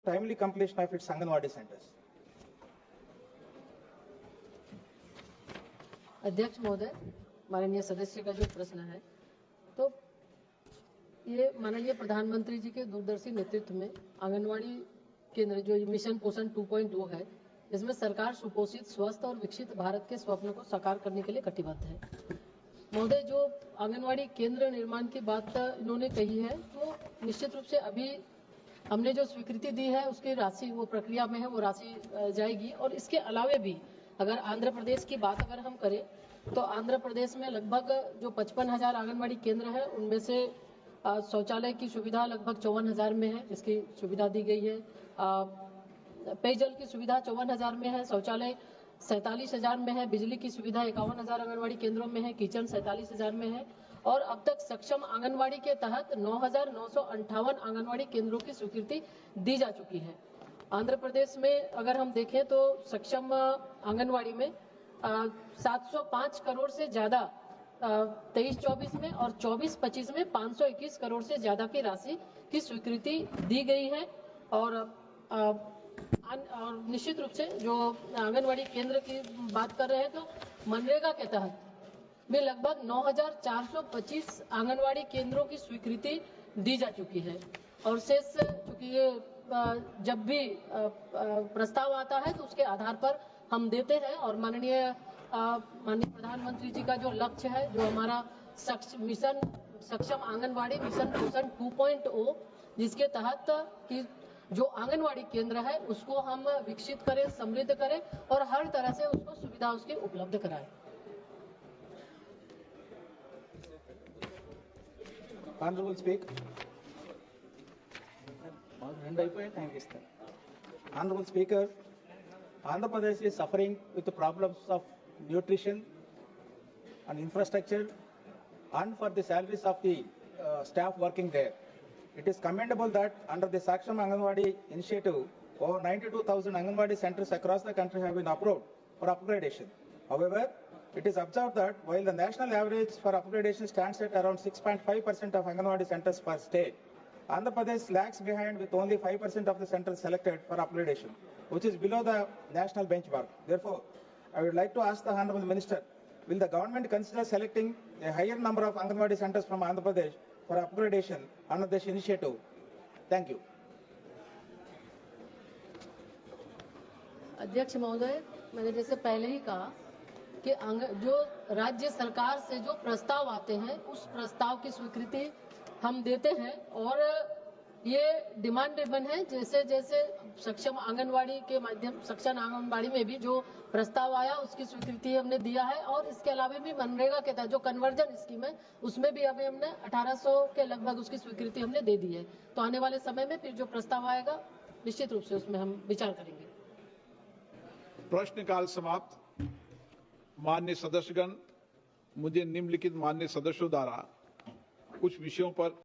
timely completion of its Anganwadi centers. अध्यक्ष महोदय, माननीय सदस्य का जो प्रश्न है, तो ये माननीय प्रधानमंत्री जी के दूरदर्शी नेतृत्व में आंगनवाड़ी केंद्र जो मिशन पोषण 2.0 है, इसमें सरकार सुपोषित, स्वस्थ और विकसित भारत के स्वप्न को साकार करने के लिए कटिबद्ध है। महोदय, जो आंगनवाड़ी केंद्र निर्माण की बात इन्होंने कही है, तो निश्चित रूप से अभी हमने जो स्वीकृति दी है उसकी राशि वो प्रक्रिया में है, वो राशि जाएगी। और इसके अलावे भी अगर आंध्र प्रदेश की बात अगर हम करें तो आंध्र प्रदेश में लगभग जो 55,000 आंगनवाड़ी केंद्र है, उनमें से शौचालय की सुविधा लगभग 54,000 में है, जिसकी सुविधा दी गई है। पेयजल की सुविधा 54,000 में है, शौचालय 47,000 में है, बिजली की सुविधा 51,000 आंगनवाड़ी केंद्रों में है, किचन 47,000 में है। और अब तक सक्षम आंगनवाड़ी के तहत 9,958 आंगनवाड़ी केंद्रों की स्वीकृति दी जा चुकी है। आंध्र प्रदेश में अगर हम देखें तो सक्षम आंगनवाड़ी में 705 करोड़ से ज्यादा 23-24 में और 24-25 में 521 करोड़ से ज्यादा की राशि की स्वीकृति दी गई है। और निश्चित रूप से जो आंगनवाड़ी केंद्र की बात कर रहे हैं तो मनरेगा के तहत में लगभग 9,425 आंगनवाड़ी केंद्रों की स्वीकृति दी जा चुकी है। और शेष चूंकि ये जब भी प्रस्ताव आता है तो उसके आधार पर हम देते हैं। और माननीय प्रधानमंत्री जी का जो लक्ष्य है, जो हमारा मिशन सक्षम आंगनवाड़ी मिशन पोषण 2.0, जिसके तहत कि जो आंगनवाड़ी केंद्र है उसको हम विकसित करें, समृद्ध करें और हर तरह से उसको सुविधा उसकी उपलब्ध कराएं। Honorable Speaker. Honorable Speaker, Andhra Pradesh is suffering with the problems of nutrition and infrastructure and for the salaries of the staff working there. It is commendable that under the Saksham Anganwadi initiative, over 92,000 Anganwadi centers across the country have been approved for upgradation. However, it is observed that while the national average for upgradation stands at around 6.5% of Anganwadi centers per state, Andhra Pradesh lags behind with only 5% of the centers selected for upgradation, which is below the national benchmark. Therefore, I would like to ask the Honorable Minister, will the government consider selecting a higher number of Anganwadi centers from Andhra Pradesh for upgradation under this initiative? Thank you. अध्यक्ष महोदय, मैंने जैसे पहले ही कहा कि जो राज्य सरकार से जो प्रस्ताव आते हैं उस प्रस्ताव की स्वीकृति हम देते हैं। और ये डिमांड ड्रिवन है, जैसे जैसे सक्षम आंगनवाड़ी के माध्यम सक्षम आंगनवाड़ी में भी जो प्रस्ताव आया उसकी स्वीकृति हमने दिया है। और इसके अलावा भी मनरेगा के तहत जो कन्वर्जन स्कीम है उसमें भी अभी हमने 1800 के लगभग उसकी स्वीकृति हमने दे दी है। तो आने वाले समय में फिर जो प्रस्ताव आएगा निश्चित रूप से उसमें हम विचार करेंगे। प्रश्नकाल समाप्त। माननीय सदस्यगण, मुझे निम्नलिखित माननीय सदस्यों द्वारा कुछ विषयों पर